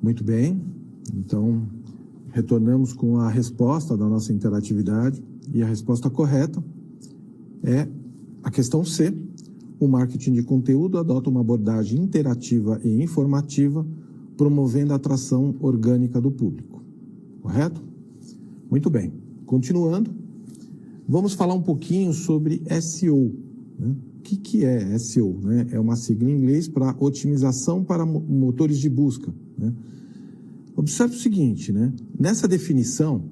Muito bem, então retornamos com a resposta da nossa interatividade e a resposta correta é a questão C. O marketing de conteúdo adota uma abordagem interativa e informativa, promovendo a atração orgânica do público. Correto? Muito bem. Continuando, vamos falar um pouquinho sobre SEO. Né? O que é SEO? Né? É uma sigla em inglês para otimização para motores de busca. Né? Observe o seguinte, né? Nessa definição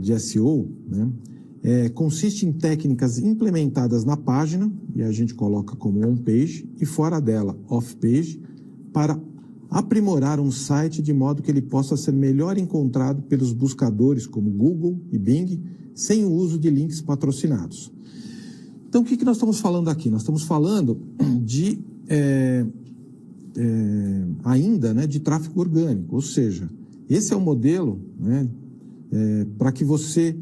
de SEO, né? Consiste em técnicas implementadas na página, e a gente coloca como on-page, e fora dela, off-page, para aprimorar um site de modo que ele possa ser melhor encontrado pelos buscadores como Google e Bing, sem o uso de links patrocinados. Então, o que nós estamos falando aqui? Nós estamos falando de ainda, né, de tráfego orgânico, ou seja, esse é o modelo, né, para que você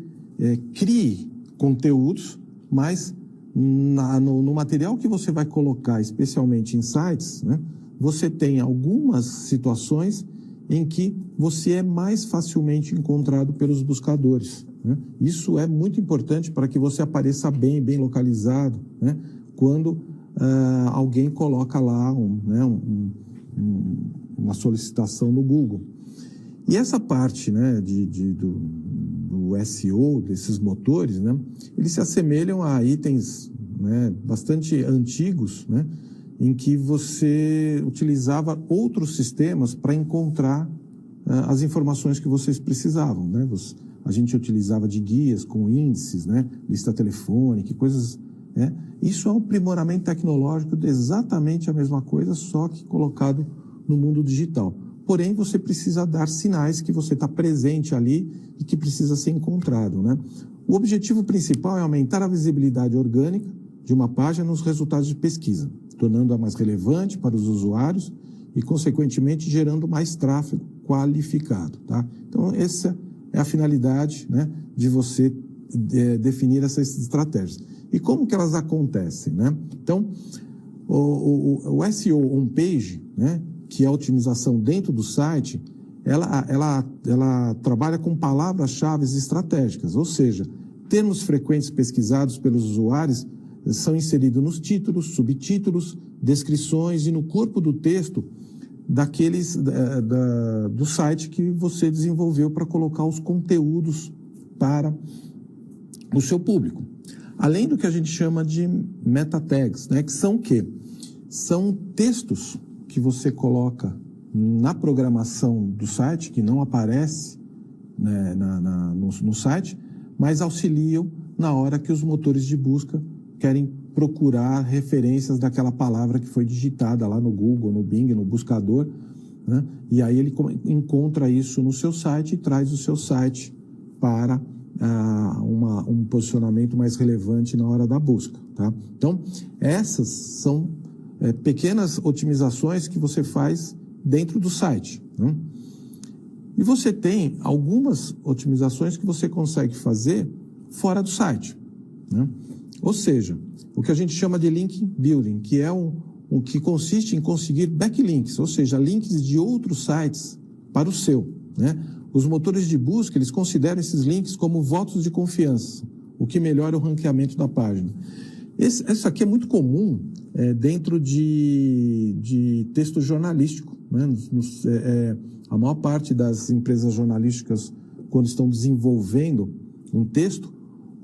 crie conteúdos, mas no material que você vai colocar, especialmente em sites, né, você tem algumas situações em que você é mais facilmente encontrado pelos buscadores. Né? Isso é muito importante para que você apareça bem localizado, né, quando alguém coloca lá uma solicitação no Google. E essa parte, né, do SEO, desses motores, né, eles se assemelham a itens, né, bastante antigos, né, em que você utilizava outros sistemas para encontrar as informações que vocês precisavam. Né? A gente utilizava de guias com índices, né, lista telefônica, coisas... Né? Isso é um aprimoramento tecnológico de exatamente a mesma coisa, só que colocado no mundo digital. Porém, você precisa dar sinais que você está presente ali e que precisa ser encontrado. Né? O objetivo principal é aumentar a visibilidade orgânica de uma página nos resultados de pesquisa, tornando-a mais relevante para os usuários e, consequentemente, gerando mais tráfego qualificado. Tá? Então, essa é a finalidade, né, de você definir essas estratégias. E como que elas acontecem? Né? Então, o SEO on-page, né, que é a otimização dentro do site, ela trabalha com palavras-chave estratégicas, ou seja, termos frequentes pesquisados pelos usuários são inseridos nos títulos, subtítulos, descrições e no corpo do texto do site que você desenvolveu para colocar os conteúdos para o seu público. Além do que a gente chama de meta tags, né, que são o quê? São textos que você coloca na programação do site, que não aparece, né, no site, mas auxiliam na hora que os motores de busca querem procurar referências daquela palavra que foi digitada lá no Google, no Bing, no buscador, né? E aí ele encontra isso no seu site e traz o seu site para um posicionamento mais relevante na hora da busca. Tá? Então, essas são pequenas otimizações que você faz dentro do site. Né? E você tem algumas otimizações que você consegue fazer fora do site. Né? Ou seja, o que a gente chama de link building, que é o que consiste em conseguir backlinks, ou seja, links de outros sites para o seu. Né? Os motores de busca, eles consideram esses links como votos de confiança, o que melhora o ranqueamento da página. Isso aqui é muito comum dentro de texto jornalístico. Né? A maior parte das empresas jornalísticas, quando estão desenvolvendo um texto,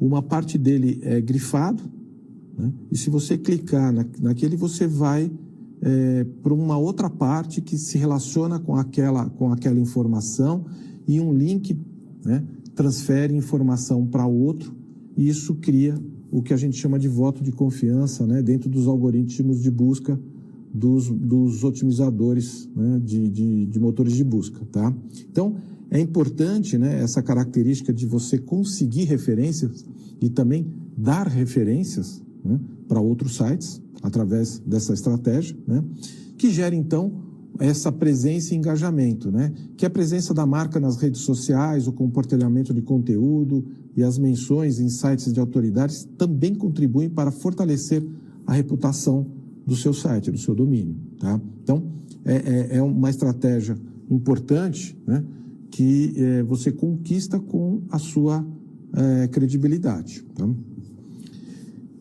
uma parte dele é grifado, né? E se você clicar naquele, você vai para uma outra parte que se relaciona com aquela informação, e um link, né, transfere informação para outro, e isso cria o que a gente chama de voto de confiança, né, dentro dos algoritmos de busca dos otimizadores, né, de motores de busca. Tá? Então, é importante, né, essa característica de você conseguir referências e também dar referências, né, para outros sites através dessa estratégia, né, que gera, então, essa presença e engajamento, né, que é a presença da marca nas redes sociais, o compartilhamento de conteúdo e as menções em sites de autoridades também contribuem para fortalecer a reputação do seu site, do seu domínio. Tá? Então, é uma estratégia importante, né, que você conquista com a sua credibilidade. Tá?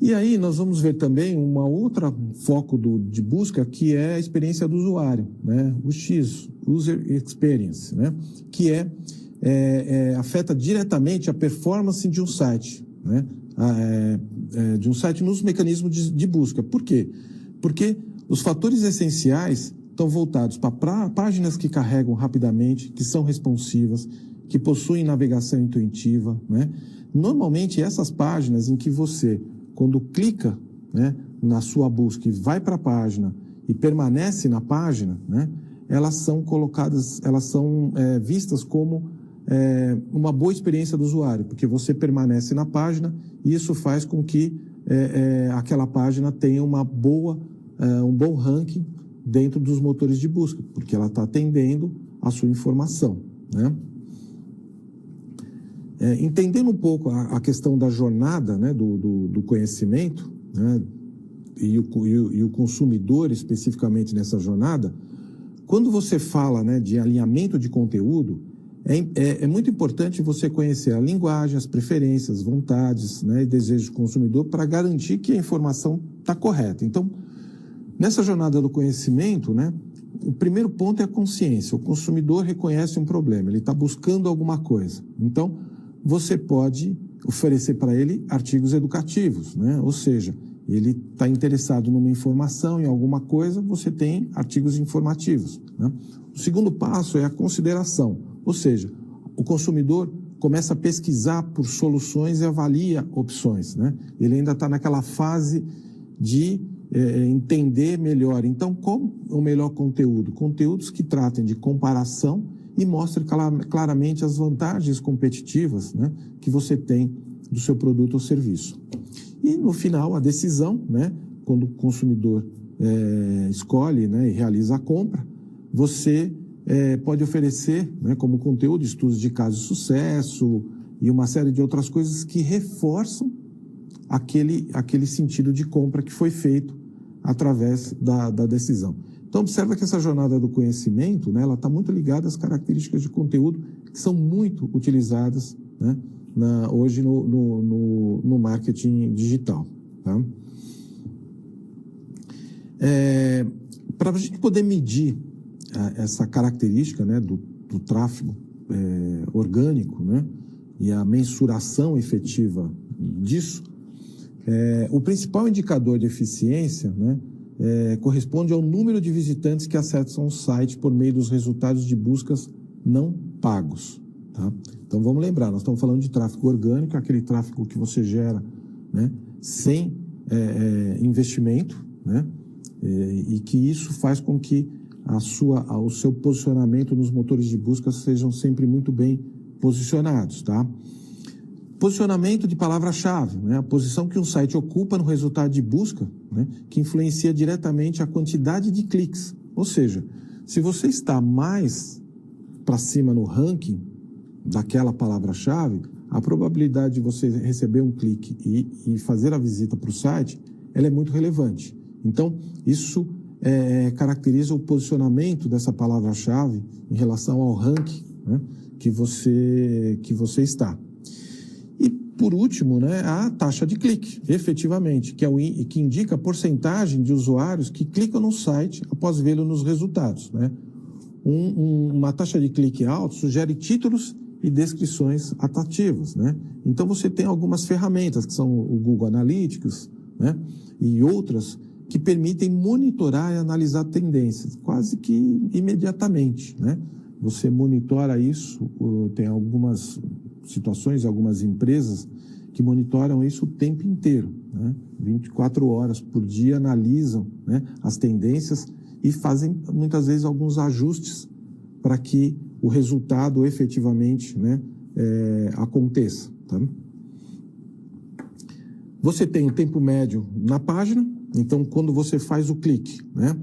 E aí nós vamos ver também uma outra foco de busca, que é a experiência do usuário, né? O X, User Experience, né? Que afeta diretamente a performance de um site, né? De um site nos mecanismos de busca. Por quê? Porque os fatores essenciais estão voltados para páginas que carregam rapidamente, que são responsivas, que possuem navegação intuitiva, né? Normalmente essas páginas em que você, quando clica, né, na sua busca e vai para a página e permanece na página, né, elas são vistas como uma boa experiência do usuário, porque você permanece na página e isso faz com que aquela página tenha um bom ranking dentro dos motores de busca, porque ela está atendendo a sua informação, né? Entendendo um pouco a questão da jornada, né, do conhecimento, né, e o consumidor especificamente nessa jornada, quando você fala, né, de alinhamento de conteúdo, é muito importante você conhecer a linguagem, as preferências, vontades, né, e desejos do consumidor para garantir que a informação está correta. Então, nessa jornada do conhecimento, né, o primeiro ponto é a consciência. O consumidor reconhece um problema, ele está buscando alguma coisa. Então, você pode oferecer para ele artigos educativos, né? Ou seja, ele está interessado numa informação, em alguma coisa, você tem artigos informativos, né? O segundo passo é a consideração, ou seja, o consumidor começa a pesquisar por soluções e avalia opções, né? Ele ainda está naquela fase de entender melhor. Então, qual o melhor conteúdo? Conteúdos que tratem de comparação e mostrem claramente as vantagens competitivas, né, que você tem do seu produto ou serviço. E, no final, a decisão, né, quando o consumidor escolhe, né, e realiza a compra, você pode oferecer, né, como conteúdo, estudos de caso de sucesso e uma série de outras coisas que reforçam aquele sentido de compra que foi feito através da decisão. Então, observa que essa jornada do conhecimento, né, ela está muito ligada às características de conteúdo que são muito utilizadas, né, hoje no marketing digital. Tá? Para a gente poder medir essa característica, né, do tráfego orgânico, né, e a mensuração efetiva disso, o principal indicador de eficiência, né, corresponde ao número de visitantes que acessam o site por meio dos resultados de buscas não pagos. Tá? Então, vamos lembrar, nós estamos falando de tráfego orgânico, aquele tráfego que você gera, né, sem investimento, né, e que isso faz com que o seu posicionamento nos motores de busca sejam sempre muito bem posicionados. Tá? Posicionamento de palavra-chave, né? A posição que um site ocupa no resultado de busca, né? Que influencia diretamente a quantidade de cliques. Ou seja, se você está mais para cima no ranking daquela palavra-chave, a probabilidade de você receber um clique e fazer a visita para o site, ela é muito relevante. Então, isso caracteriza o posicionamento dessa palavra-chave em relação ao ranking, né, que você está. E, por último, né, a taxa de clique, efetivamente, que indica a porcentagem de usuários que clicam no site após vê-lo nos resultados, né? Uma taxa de clique alta sugere títulos e descrições atrativas, né? Então, você tem algumas ferramentas, que são o Google Analytics, né, e outras, que permitem monitorar e analisar tendências, quase que imediatamente, né? Você monitora isso, tem algumas situações, algumas empresas que monitoram isso o tempo inteiro, né? 24 horas por dia, analisam, né, as tendências e fazem, muitas vezes, alguns ajustes para que o resultado efetivamente, né, aconteça. Tá? Você tem o tempo médio na página, então, quando você faz o clique, né,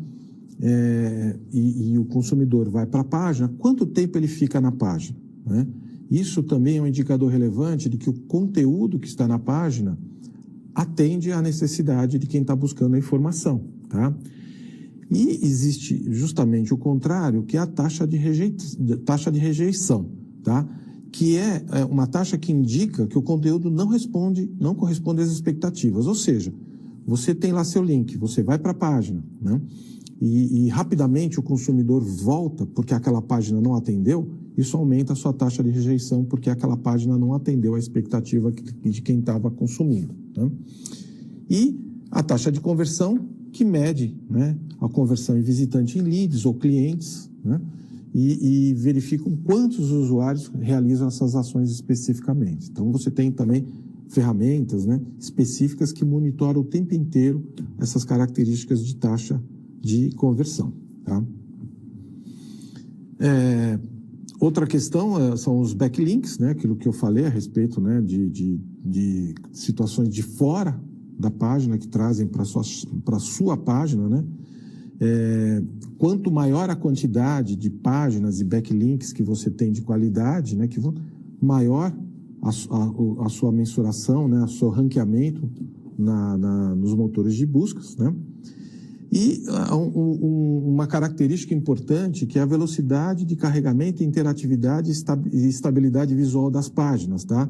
e o consumidor vai para a página, quanto tempo ele fica na página, né? Isso também é um indicador relevante de que o conteúdo que está na página atende à necessidade de quem está buscando a informação, tá? E existe justamente o contrário, que é a taxa de rejeição, tá? Que é uma taxa que indica que o conteúdo não corresponde às expectativas. Ou seja, você tem lá seu link, você vai para a página, né? E rapidamente o consumidor volta porque aquela página não atendeu, isso aumenta a sua taxa de rejeição porque aquela página não atendeu a expectativa de quem estava consumindo, né? E a taxa de conversão, que mede, né, a conversão em visitante em leads ou clientes, né? E verificam quantos usuários realizam essas ações especificamente. Então, você tem também ferramentas, né, específicas que monitoram o tempo inteiro essas características de taxa de conversão, tá? Outra questão são os backlinks, né, aquilo que eu falei a respeito, né, de situações de fora da página que trazem para a sua página, né? Quanto maior a quantidade de páginas e backlinks que você tem de qualidade, né, maior a sua mensuração, né, o seu ranqueamento nos motores de buscas, né? E uma característica importante que é a velocidade de carregamento, interatividade e estabilidade visual das páginas, tá?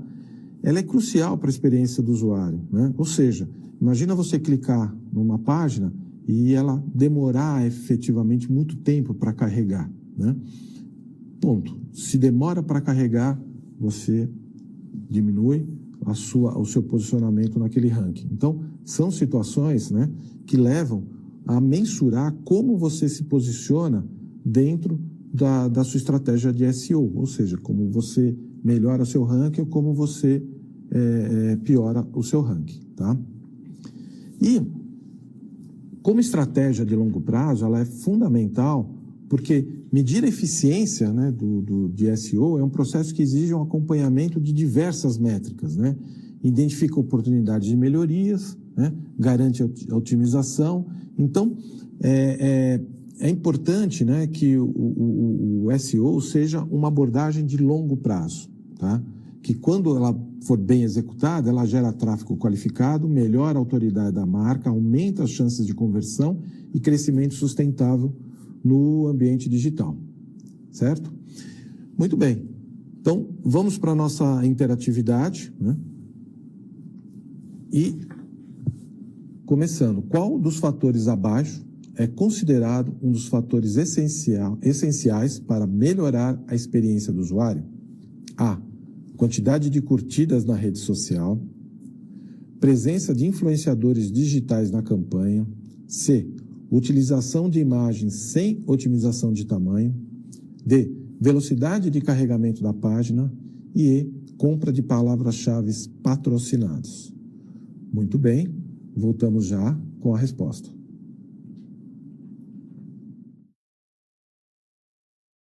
Ela é crucial para a experiência do usuário, né? Ou seja, imagina você clicar numa página e ela demorar efetivamente muito tempo para carregar, né? Ponto. Se demora para carregar, você diminui o seu posicionamento naquele ranking. Então, são situações, né, que levam a mensurar como você se posiciona dentro da sua estratégia de SEO, ou seja, como você melhora seu ranking ou como você piora o seu ranking, tá? E como estratégia de longo prazo, ela é fundamental porque medir a eficiência, né, de SEO é um processo que exige um acompanhamento de diversas métricas, né? Identifica oportunidades de melhorias, né? Garante a otimização. Então, é importante, né, que o SEO seja uma abordagem de longo prazo, tá? Que quando ela for bem executada, ela gera tráfego qualificado, melhora a autoridade da marca, aumenta as chances de conversão e crescimento sustentável no ambiente digital, certo? Muito bem. Então, vamos para a nossa interatividade, né? E, começando, qual dos fatores abaixo é considerado um dos fatores essenciais para melhorar a experiência do usuário? A. Quantidade de curtidas na rede social. Presença de influenciadores digitais na campanha. C. Utilização de imagens sem otimização de tamanho. D. Velocidade de carregamento da página. E E. Compra de palavras-chave patrocinadas. Muito bem, voltamos já com a resposta.